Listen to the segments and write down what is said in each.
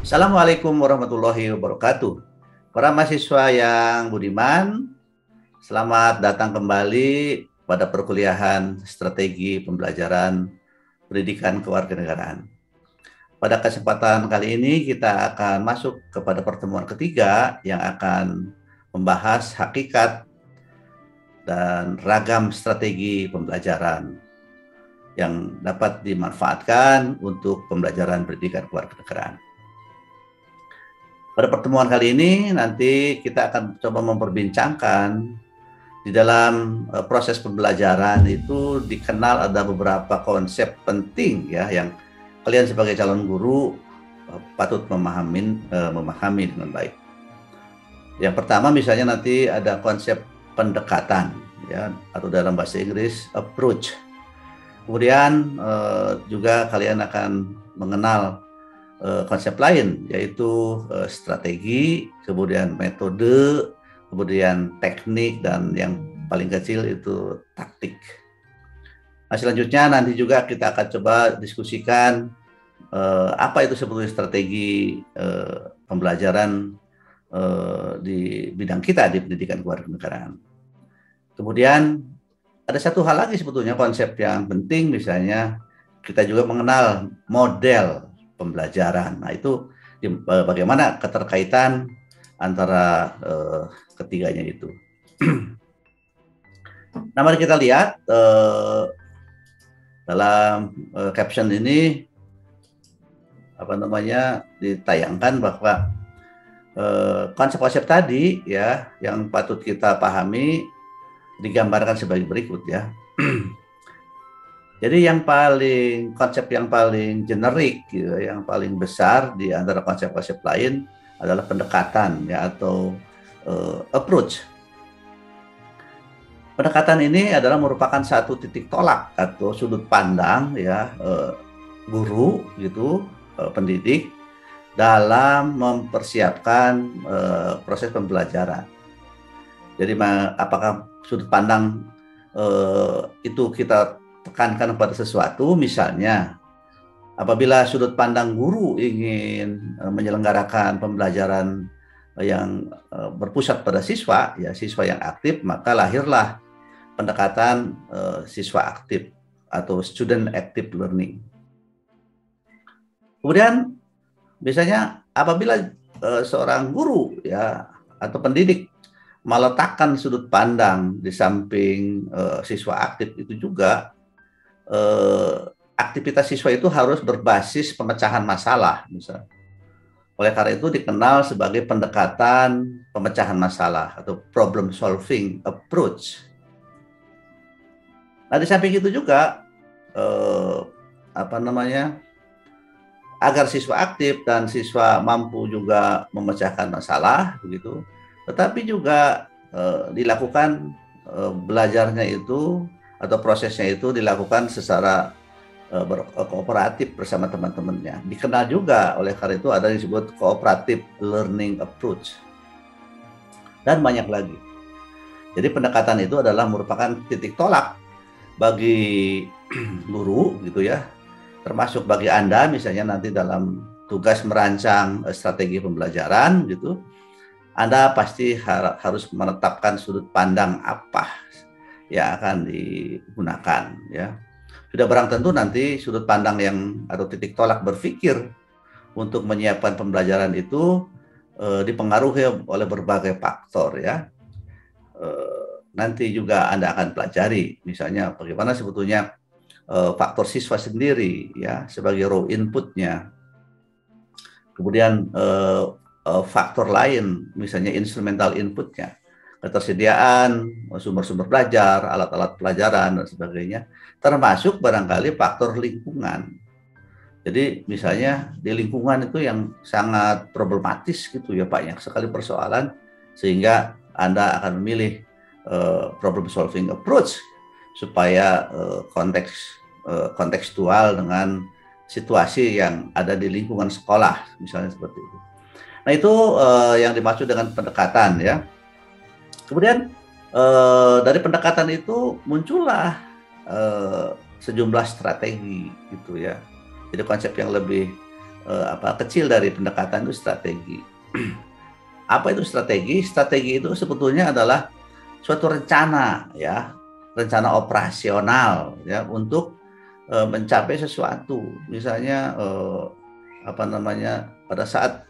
Assalamualaikum warahmatullahi wabarakatuh. Para mahasiswa yang budiman, selamat datang kembali pada perkuliahan strategi pembelajaran pendidikan kewarganegaraan. Pada kesempatan kali ini kita akan masuk kepada pertemuan ketiga yang akan membahas hakikat dan ragam strategi pembelajaran yang dapat dimanfaatkan untuk pembelajaran pendidikan kewarganegaraan. Pada pertemuan kali ini nanti kita akan coba memperbincangkan di dalam proses pembelajaran itu dikenal ada beberapa konsep penting ya yang kalian sebagai calon guru patut memahami dengan baik. Yang pertama misalnya nanti ada konsep pendekatan ya atau dalam bahasa Inggris approach. Kemudian juga kalian akan mengenal konsep lain yaitu strategi, kemudian metode, kemudian teknik, dan yang paling kecil itu taktik. Nah, selanjutnya nanti juga kita akan coba diskusikan apa itu sebetulnya strategi pembelajaran di bidang kita di pendidikan kewarganegaraan. Kemudian ada satu hal lagi sebetulnya konsep yang penting, misalnya kita juga mengenal model pembelajaran. Nah, itu bagaimana keterkaitan antara ketiganya itu. Nah, mari kita lihat dalam caption ini ditayangkan bahwa konsep-konsep tadi ya yang patut kita pahami digambarkan sebagai berikut ya. Jadi konsep yang paling generik, gitu, yang paling besar di antara konsep-konsep lain adalah pendekatan ya atau approach. Pendekatan ini adalah merupakan satu titik tolak atau sudut pandang ya guru gitu, pendidik dalam mempersiapkan proses pembelajaran. Jadi apakah sudut pandang itu kita tekankan pada sesuatu, misalnya apabila sudut pandang guru ingin menyelenggarakan pembelajaran yang berpusat pada siswa, ya siswa yang aktif, maka lahirlah pendekatan siswa aktif atau student active learning. Kemudian biasanya apabila seorang guru ya atau pendidik meletakkan sudut pandang di samping siswa aktif itu juga aktivitas siswa itu harus berbasis pemecahan masalah, misalnya. Oleh karena itu dikenal sebagai pendekatan pemecahan masalah atau problem solving approach. Nah, di samping itu juga agar siswa aktif dan siswa mampu juga memecahkan masalah begitu, tetapi juga dilakukan belajarnya itu atau prosesnya itu dilakukan secara kooperatif bersama teman-temannya. Dikenal juga oleh karena itu ada yang disebut cooperative learning approach. Dan banyak lagi. Jadi pendekatan itu adalah merupakan titik tolak bagi guru gitu ya. Termasuk bagi Anda misalnya nanti dalam tugas merancang strategi pembelajaran gitu. Anda pasti harus menetapkan sudut pandang apa yang akan digunakan ya. Sudah barang tentu nanti sudut pandang yang atau titik tolak berpikir untuk menyiapkan pembelajaran itu dipengaruhi oleh berbagai faktor ya. Nanti juga Anda akan pelajari misalnya bagaimana sebetulnya faktor siswa sendiri ya sebagai raw inputnya. Kemudian faktor lain misalnya instrumental inputnya, ketersediaan sumber-sumber belajar, alat-alat pelajaran dan sebagainya, termasuk barangkali faktor lingkungan. Jadi misalnya di lingkungan itu yang sangat problematis gitu ya, banyak sekali persoalan sehingga Anda akan memilih problem solving approach supaya kontekstual dengan situasi yang ada di lingkungan sekolah misalnya seperti itu. Nah, itu yang dimaksud dengan pendekatan ya. Kemudian dari pendekatan itu muncullah sejumlah strategi gitu ya. Jadi konsep yang lebih kecil dari pendekatan itu strategi. Apa itu strategi? Strategi itu sebetulnya adalah suatu rencana, ya, rencana operasional, ya, untuk mencapai sesuatu. Misalnya pada saat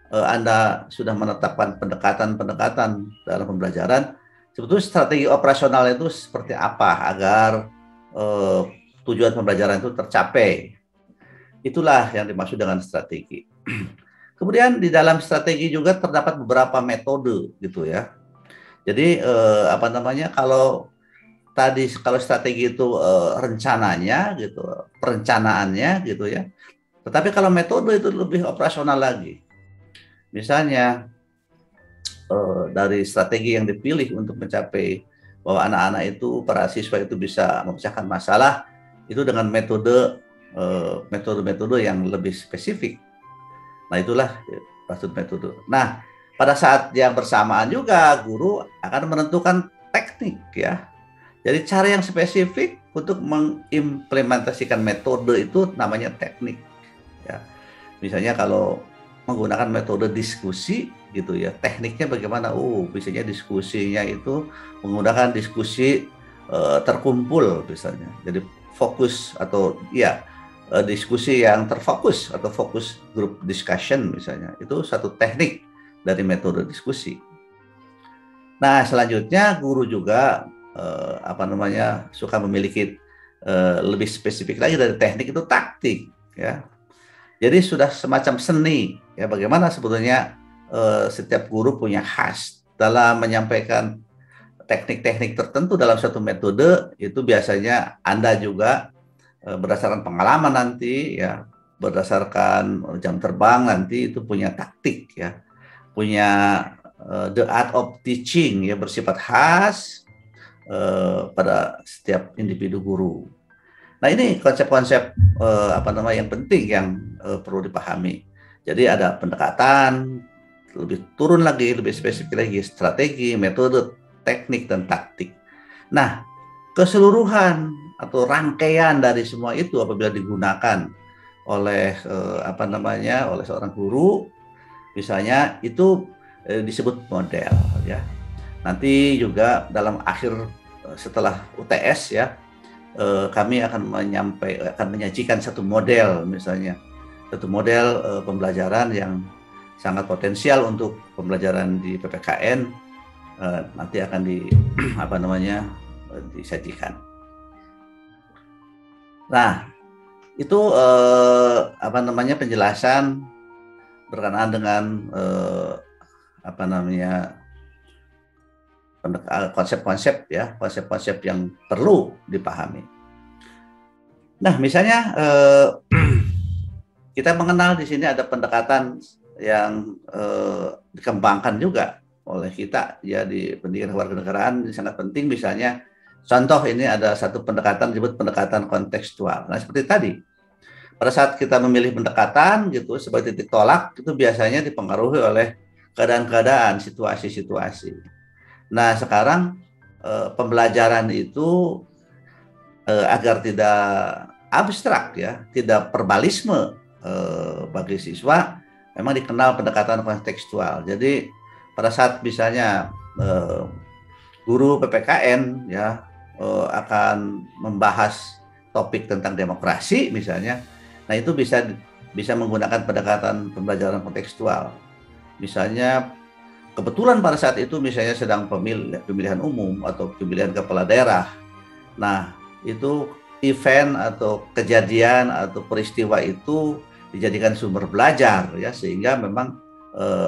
Anda sudah menetapkan pendekatan-pendekatan dalam pembelajaran, sebetulnya strategi operasional itu seperti apa agar tujuan pembelajaran itu tercapai. Itulah yang dimaksud dengan strategi. Kemudian di dalam strategi juga terdapat beberapa metode gitu ya. Jadi kalau strategi itu rencananya gitu, perencanaannya gitu ya. Tetapi kalau metode itu lebih operasional lagi. Misalnya dari strategi yang dipilih untuk mencapai bahwa anak-anak itu, para siswa itu bisa memecahkan masalah itu dengan metode-metode yang lebih spesifik. Nah, itulah maksud metode. Nah, pada saat yang bersamaan juga guru akan menentukan teknik, ya. Jadi cara yang spesifik untuk mengimplementasikan metode itu namanya teknik, ya. Misalnya kalau menggunakan metode diskusi gitu ya, tekniknya bagaimana? Biasanya diskusinya itu menggunakan diskusi terkumpul misalnya. Jadi fokus atau ya diskusi yang terfokus atau fokus group discussion misalnya, itu satu teknik dari metode diskusi. Nah, selanjutnya guru juga suka memiliki lebih spesifik lagi dari teknik itu taktik, ya. Jadi sudah semacam seni, ya, bagaimana sebetulnya setiap guru punya khas dalam menyampaikan teknik-teknik tertentu dalam suatu metode. Itu biasanya Anda juga berdasarkan pengalaman nanti, ya, berdasarkan jam terbang nanti itu punya taktik, ya, punya the art of teaching, ya, bersifat khas pada setiap individu guru. Nah, ini konsep-konsep yang penting yang perlu dipahami. Jadi ada pendekatan, lebih turun lagi, lebih spesifik lagi, strategi, metode, teknik, dan taktik. Nah, keseluruhan atau rangkaian dari semua itu apabila digunakan oleh oleh seorang guru, misalnya itu disebut model, ya. Nanti juga dalam akhir setelah UTS, ya, kami akan menyajikan satu model, misalnya satu model pembelajaran yang sangat potensial untuk pembelajaran di PPKN, nanti akan disajikan. Nah, itu penjelasan berkenaan dengan konsep-konsep, ya, konsep-konsep yang perlu dipahami. Nah, misalnya kita mengenal di sini ada pendekatan yang dikembangkan juga oleh kita, ya, di pendidikan kewarganegaraan ini sangat penting. Misalnya contoh, ini ada satu pendekatan disebut pendekatan kontekstual. Nah, seperti tadi, pada saat kita memilih pendekatan gitu sebagai titik tolak, itu biasanya dipengaruhi oleh keadaan-keadaan, situasi-situasi. Nah, sekarang pembelajaran itu agar tidak abstrak, ya, tidak verbalisme bagi siswa, memang dikenal pendekatan kontekstual. Jadi pada saat misalnya guru PPKN, ya, akan membahas topik tentang demokrasi misalnya, nah itu bisa menggunakan pendekatan pembelajaran kontekstual. Misalnya kebetulan pada saat itu misalnya sedang pemilihan umum atau pemilihan kepala daerah. Nah, itu event atau kejadian atau peristiwa itu dijadikan sumber belajar, ya, sehingga memang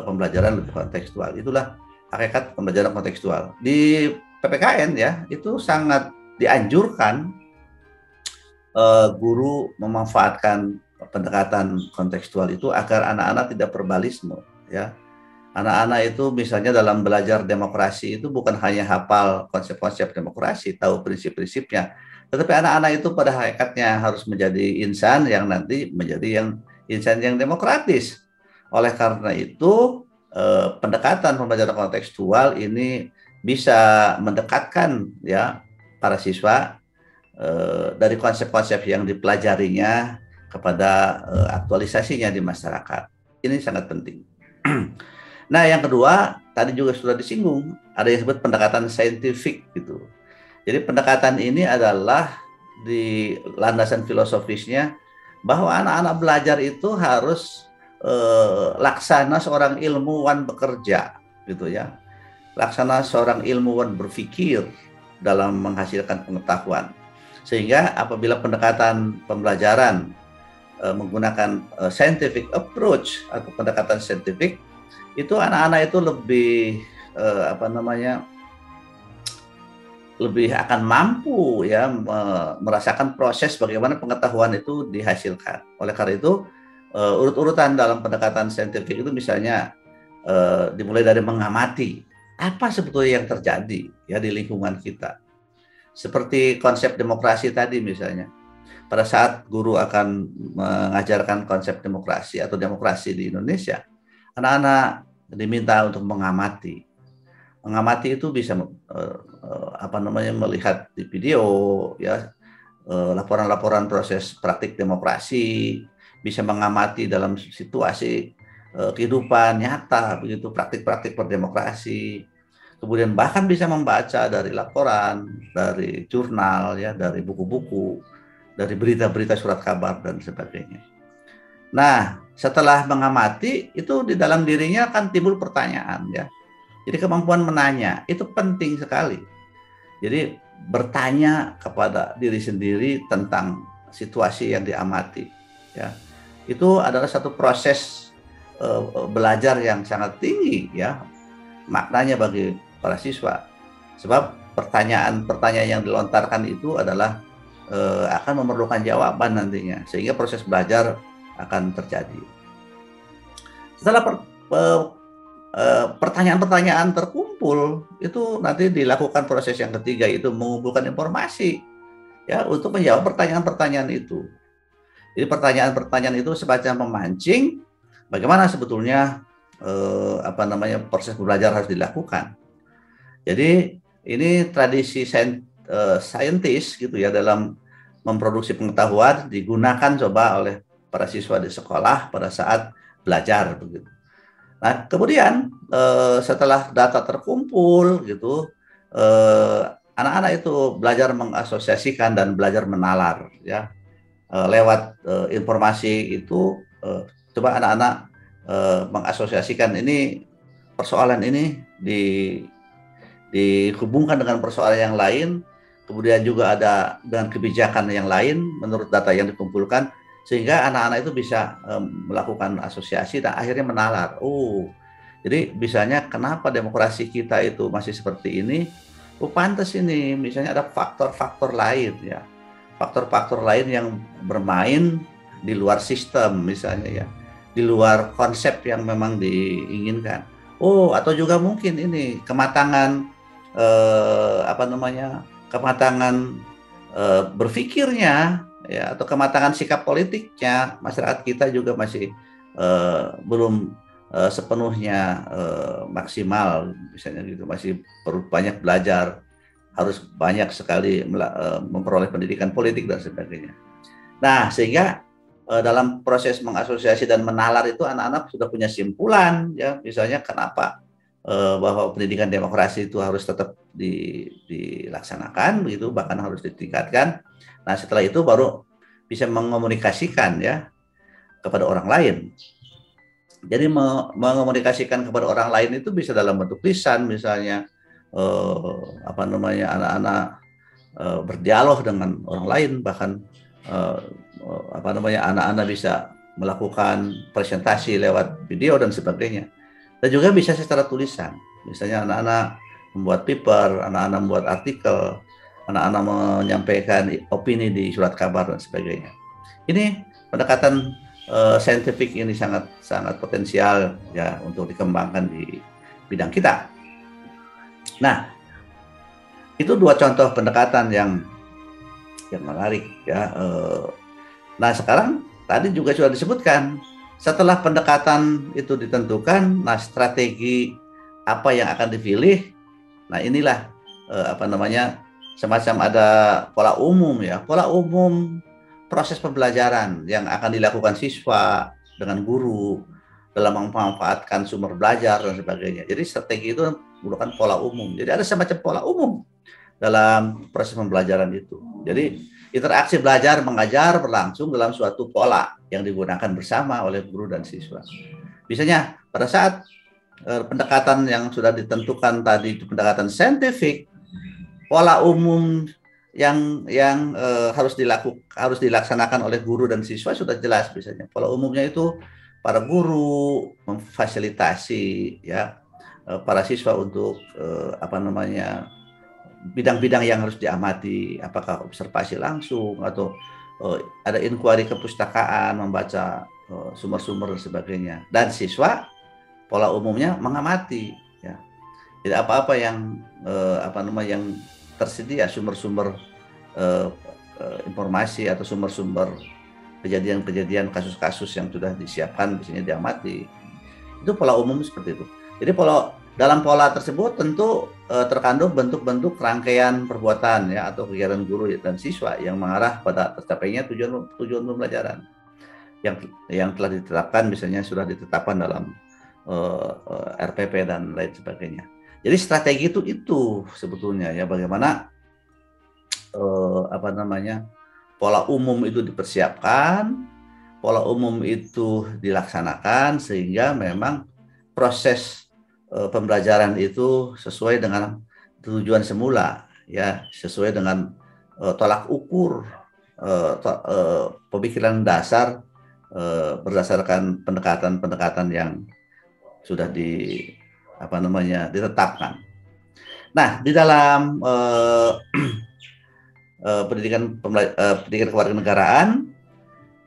pembelajaran lebih kontekstual. Itulah hakikat pembelajaran kontekstual. Di PPKN, ya, itu sangat dianjurkan guru memanfaatkan pendekatan kontekstual itu agar anak-anak tidak verbalisme, ya. Anak-anak itu misalnya dalam belajar demokrasi itu bukan hanya hafal konsep-konsep demokrasi, tahu prinsip-prinsipnya, tetapi anak-anak itu pada hakikatnya harus menjadi insan yang nanti menjadi insan yang demokratis. Oleh karena itu, pendekatan pembelajaran kontekstual ini bisa mendekatkan, ya, para siswa dari konsep-konsep yang dipelajarinya kepada aktualisasinya di masyarakat. Ini sangat penting. Nah, yang kedua tadi juga sudah disinggung, ada yang disebut pendekatan saintifik gitu. Jadi pendekatan ini adalah di landasan filosofisnya bahwa anak-anak belajar itu harus laksana seorang ilmuwan bekerja gitu ya. Laksana seorang ilmuwan berpikir dalam menghasilkan pengetahuan. Sehingga apabila pendekatan pembelajaran menggunakan scientific approach atau pendekatan saintifik, itu anak-anak itu lebih akan mampu ya merasakan proses bagaimana pengetahuan itu dihasilkan. Oleh karena itu urut-urutan dalam pendekatan saintifik itu misalnya dimulai dari mengamati apa sebetulnya yang terjadi ya di lingkungan kita. Seperti konsep demokrasi tadi misalnya. Pada saat guru akan mengajarkan konsep demokrasi atau demokrasi di Indonesia, anak-anak diminta untuk mengamati. Mengamati itu bisa melihat di video ya laporan-laporan proses praktik demokrasi, bisa mengamati dalam situasi kehidupan nyata begitu praktik-praktik berdemokrasi. Kemudian bahkan bisa membaca dari laporan, dari jurnal ya, dari buku-buku, dari berita-berita surat kabar dan sebagainya. Nah, setelah mengamati itu di dalam dirinya akan timbul pertanyaan ya. Jadi kemampuan menanya itu penting sekali. Jadi bertanya kepada diri sendiri tentang situasi yang diamati ya. Itu adalah satu proses belajar yang sangat tinggi ya maknanya bagi para siswa. Sebab pertanyaan-pertanyaan yang dilontarkan itu adalah akan memerlukan jawaban nantinya, sehingga proses belajar akan terjadi. Setelah pertanyaan-pertanyaan terkumpul, itu nanti dilakukan proses yang ketiga, itu mengumpulkan informasi ya untuk menjawab pertanyaan-pertanyaan itu. Jadi pertanyaan-pertanyaan itu semacam memancing bagaimana sebetulnya proses belajar harus dilakukan. Jadi ini tradisi saintis gitu ya dalam memproduksi pengetahuan digunakan coba oleh para siswa di sekolah pada saat belajar begitu. Nah, kemudian setelah data terkumpul gitu anak-anak itu belajar mengasosiasikan dan belajar menalar ya. Lewat informasi itu coba anak-anak mengasosiasikan ini persoalan ini dihubungkan dengan persoalan yang lain, kemudian juga ada dengan kebijakan yang lain menurut data yang dikumpulkan, sehingga anak-anak itu bisa melakukan asosiasi dan akhirnya menalar. Jadi misalnya kenapa demokrasi kita itu masih seperti ini? Pantas ini, misalnya ada faktor-faktor lain ya, faktor-faktor lain yang bermain di luar sistem misalnya ya, di luar konsep yang memang diinginkan. Atau juga mungkin ini kematangan berpikirnya ya, atau kematangan sikap politiknya masyarakat kita juga masih belum sepenuhnya maksimal misalnya gitu, masih perlu banyak belajar, harus banyak sekali memperoleh pendidikan politik dan sebagainya. Nah, sehingga dalam proses mengasosiasi dan menalar itu anak-anak sudah punya simpulan ya, misalnya kenapa bahwa pendidikan demokrasi itu harus tetap dilaksanakan begitu, bahkan harus ditingkatkan. Nah, setelah itu baru bisa mengomunikasikan ya kepada orang lain. Jadi mengomunikasikan kepada orang lain itu bisa dalam bentuk lisan misalnya anak-anak berdialog dengan orang lain, bahkan anak-anak bisa melakukan presentasi lewat video dan sebagainya. Dan juga bisa secara tulisan, misalnya anak-anak membuat paper, anak-anak membuat artikel, anak-anak menyampaikan opini di surat kabar dan sebagainya. Ini pendekatan saintifik ini sangat potensial ya untuk dikembangkan di bidang kita. Nah, itu dua contoh pendekatan yang menarik ya. Nah, sekarang tadi juga sudah disebutkan, setelah pendekatan itu ditentukan, nah strategi apa yang akan dipilih, nah inilah semacam ada pola umum ya, pola umum proses pembelajaran yang akan dilakukan siswa dengan guru dalam memanfaatkan sumber belajar dan sebagainya. Jadi strategi itu merupakan pola umum. Jadi ada semacam pola umum dalam proses pembelajaran itu. Jadi interaksi belajar mengajar berlangsung dalam suatu pola yang digunakan bersama oleh guru dan siswa. Misalnya pada saat pendekatan yang sudah ditentukan tadi itu pendekatan saintifik, pola umum yang harus dilaksanakan oleh guru dan siswa sudah jelas. Misalnya pola umumnya itu para guru memfasilitasi ya para siswa untuk bidang-bidang yang harus diamati, apakah observasi langsung atau ada inquiry ke perpustakaan, membaca sumber-sumber dan sebagainya. Dan siswa pola umumnya mengamati ya. Tidak apa-apa yang yang tersedia sumber-sumber informasi atau sumber-sumber kejadian-kejadian kasus-kasus yang sudah disiapkan di sini diamati. Itu pola umum seperti itu. Jadi dalam pola tersebut tentu terkandung bentuk-bentuk rangkaian perbuatan ya atau kegiatan guru dan siswa yang mengarah pada tercapainya tujuan pembelajaran yang telah ditetapkan, misalnya sudah ditetapkan dalam RPP dan lain sebagainya. Jadi strategi itu sebetulnya ya bagaimana pola umum itu dipersiapkan, pola umum itu dilaksanakan sehingga memang proses pembelajaran itu sesuai dengan tujuan semula ya, sesuai dengan tolak ukur pemikiran dasar berdasarkan pendekatan-pendekatan yang sudah ditetapkan. Nah, di dalam pendidikan kewarganegaraan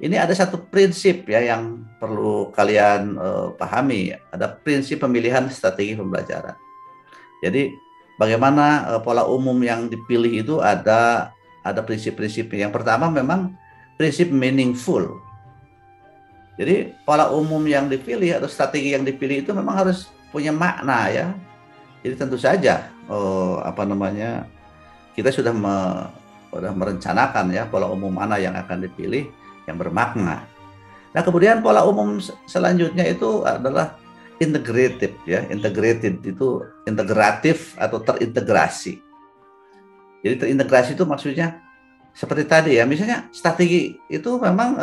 ini ada satu prinsip ya yang perlu kalian pahami. Ada prinsip pemilihan strategi pembelajaran. Jadi bagaimana pola umum yang dipilih itu ada prinsip-prinsip. Yang pertama memang prinsip meaningful. Jadi pola umum yang dipilih atau strategi yang dipilih itu memang harus punya makna ya. Jadi tentu saja kita sudah merencanakan ya pola umum mana yang akan dipilih yang bermakna. Nah, kemudian pola umum selanjutnya itu adalah integrated ya. Integrated itu integratif atau terintegrasi. Jadi terintegrasi itu maksudnya seperti tadi ya, misalnya strategi itu memang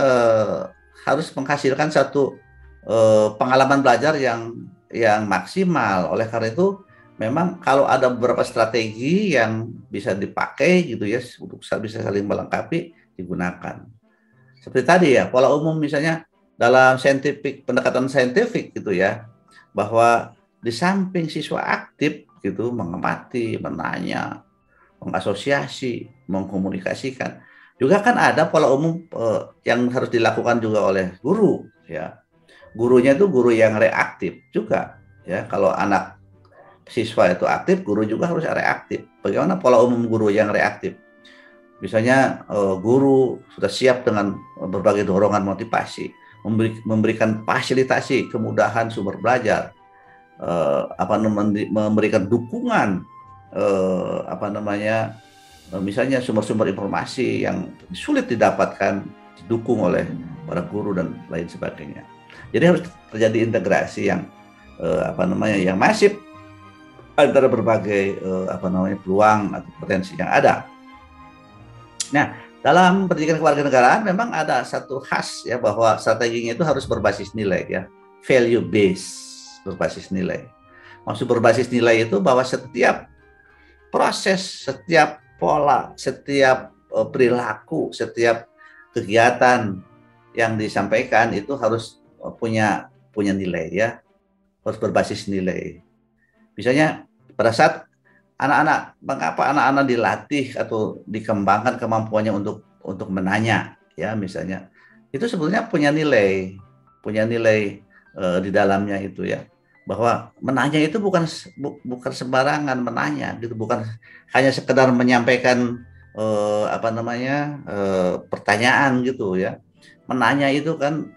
harus menghasilkan satu pengalaman belajar yang maksimal. Oleh karena itu memang kalau ada beberapa strategi yang bisa dipakai gitu ya untuk bisa saling melengkapi digunakan. Seperti tadi ya, pola umum misalnya dalam pendekatan saintifik gitu ya, bahwa di samping siswa aktif gitu mengamati, menanya, mengasosiasi, mengkomunikasikan, juga kan ada pola umum yang harus dilakukan juga oleh guru ya. Gurunya itu guru yang reaktif juga ya. Kalau anak siswa itu aktif, guru juga harus reaktif. Bagaimana pola umum guru yang reaktif? Misalnya guru sudah siap dengan berbagai dorongan motivasi, memberikan fasilitasi kemudahan sumber belajar, memberikan dukungan, misalnya sumber-sumber informasi yang sulit didapatkan didukung oleh para guru dan lain sebagainya. Jadi harus terjadi integrasi yang yang masif antara berbagai peluang atau potensi yang ada. Nah, dalam pendidikan kewarganegaraan memang ada satu khas ya bahwa strateginya itu harus berbasis nilai ya, value based, berbasis nilai. Maksud berbasis nilai itu bahwa setiap proses, setiap pola, setiap perilaku, setiap kegiatan yang disampaikan itu harus punya nilai ya, harus berbasis nilai. Misalnya pada saat mengapa anak-anak dilatih atau dikembangkan kemampuannya untuk menanya ya misalnya, itu sebetulnya punya nilai di dalamnya itu ya, bahwa menanya itu bukan sembarangan menanya gitu, bukan hanya sekedar menyampaikan pertanyaan gitu ya. Menanya itu kan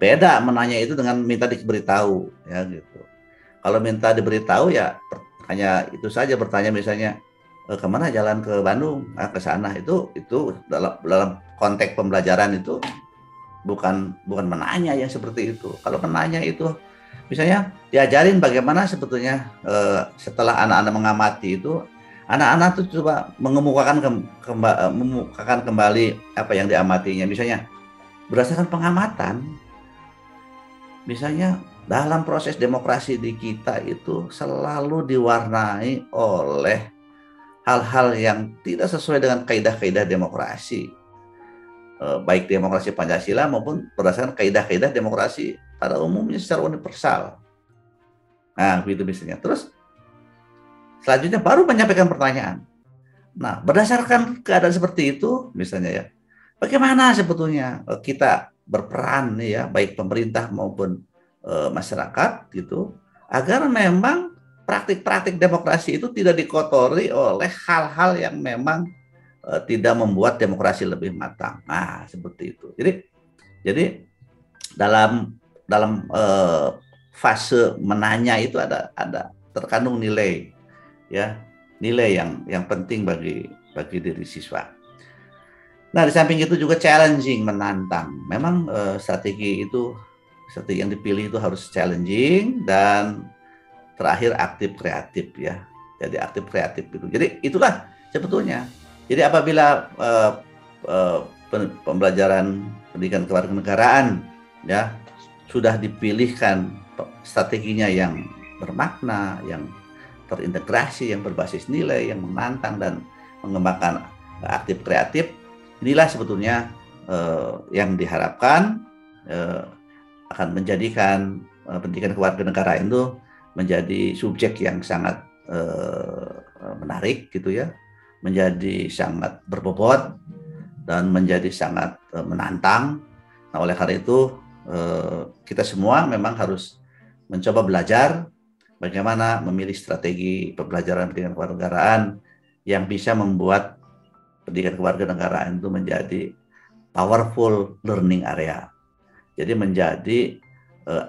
beda menanya itu dengan minta diberitahu ya gitu. Kalau minta diberitahu ya hanya itu saja bertanya misalnya kemana jalan ke Bandung, ke sana. Itu dalam konteks pembelajaran itu bukan menanya yang seperti itu. Kalau menanya itu misalnya diajarin bagaimana sebetulnya setelah anak-anak mengamati itu, anak-anak tuh coba mengemukakan kembali apa yang diamatinya. Misalnya berdasarkan pengamatan, misalnya dalam proses demokrasi di kita itu selalu diwarnai oleh hal-hal yang tidak sesuai dengan kaidah-kaidah demokrasi, baik demokrasi Pancasila maupun berdasarkan kaidah-kaidah demokrasi pada umumnya secara universal. Nah, begitu misalnya. Terus selanjutnya baru menyampaikan pertanyaan. Nah, berdasarkan keadaan seperti itu, misalnya ya, bagaimana sebetulnya kita berperan nih ya, baik pemerintah maupun masyarakat gitu, agar memang praktik-praktik demokrasi itu tidak dikotori oleh hal-hal yang memang tidak membuat demokrasi lebih matang. Nah, seperti itu. Jadi dalam fase menanya itu ada terkandung nilai ya, nilai yang penting bagi diri siswa. Nah, di samping itu juga challenging, menantang. Memang strategi yang dipilih itu harus challenging, dan terakhir aktif kreatif ya. Jadi aktif kreatif itu. Jadi itulah sebetulnya. Jadi apabila pembelajaran pendidikan kewarganegaraan ya sudah dipilihkan strateginya yang bermakna, yang terintegrasi, yang berbasis nilai, yang menantang dan mengembangkan aktif kreatif, inilah sebetulnya yang diharapkan akan menjadikan pendidikan kewarganegaraan itu menjadi subjek yang sangat menarik gitu ya, menjadi sangat berbobot dan menjadi sangat menantang. Nah, oleh karena itu kita semua memang harus mencoba belajar bagaimana memilih strategi pembelajaran pendidikan kewarganegaraan yang bisa membuat pendidikan kewarganegaraan itu menjadi powerful learning area. Jadi menjadi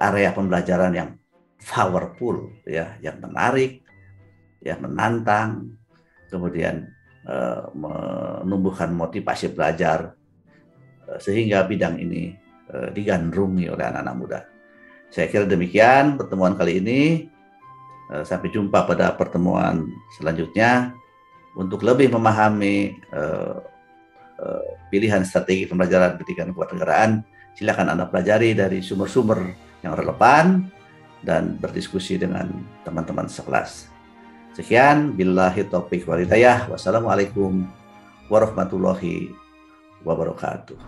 area pembelajaran yang powerful ya, yang menarik, yang menantang, kemudian menumbuhkan motivasi belajar sehingga bidang ini digandrungi oleh anak-anak muda. Saya kira demikian pertemuan kali ini. Sampai jumpa pada pertemuan selanjutnya. Untuk lebih memahami pilihan strategi pembelajaran pendidikan kewarganegaraan, silakan Anda pelajari dari sumber-sumber yang relevan dan berdiskusi dengan teman-teman sekelas. Sekian, billahi taufiq wal hidayah. Wassalamualaikum warahmatullahi wabarakatuh.